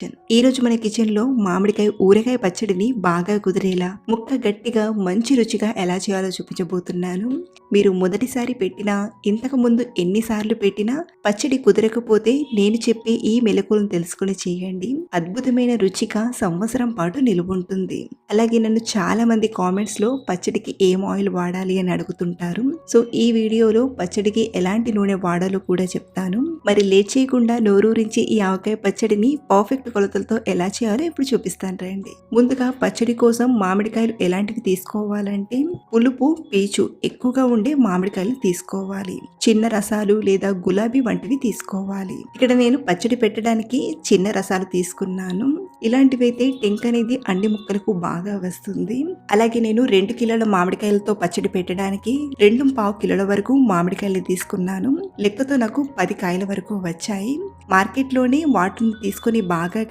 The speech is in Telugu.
ఈ రోజు మన కిచెన్ లో మామిడికాయ ఊరగాయ పచ్చడిని బాగా కుదిరేలా ముక్క గట్టిగా మంచి రుచిగా ఎలా చేయాలో చూపించబోతున్నాను. మీరు మొదటిసారి పెట్టినా ఇంతకు ముందు ఎన్నిసార్లు పెట్టినా పచ్చడి కుదరకపోతే నేను చెప్పే ఈ మెలకువలను తెలుసుకుని చేయండి. అద్భుతమైన రుచిగా సంవత్సరం పాటు నిలువుంటుంది. అలాగే నన్ను చాలా మంది కామెంట్స్ లో పచ్చడికి ఏం ఆయిల్ వాడాలి అని అడుగుతుంటారు. సో ఈ వీడియోలో పచ్చడికి ఎలాంటి నూనె వాడాలో కూడా చెప్తాను. మరి లేట్ చేయకుండా నోరూరించి ఈ ఆవకాయ పచ్చడిని పర్ఫెక్ట్ కొలతలతో ఎలా చేయాలో ఇప్పుడు చూపిస్తాను రండి. ముందుగా పచ్చడి కోసం మామిడికాయలు ఎలాంటివి తీసుకోవాలంటే పులుపు పీచు ఎక్కువగా ఉండే మామిడికాయలు తీసుకోవాలి. చిన్న రసాలు లేదా గులాబీ వంటివి తీసుకోవాలి. ఇక్కడ నేను పచ్చడి పెట్టడానికి చిన్న రసాలు తీసుకున్నాను. ఇలాంటివైతే టెంక్ అనేది అన్ని ముక్కలకు బాగా వస్తుంది. అలాగే నేను 2 కిలోల మామిడికాయలతో పచ్చడి పెట్టడానికి 2.5 కిలోల వరకు మామిడికాయలు తీసుకున్నాను. లెక్కతో నాకు 10 కాయల వరకు వచ్చాయి. మార్కెట్లోనే వాటిని తీసుకొని బాగా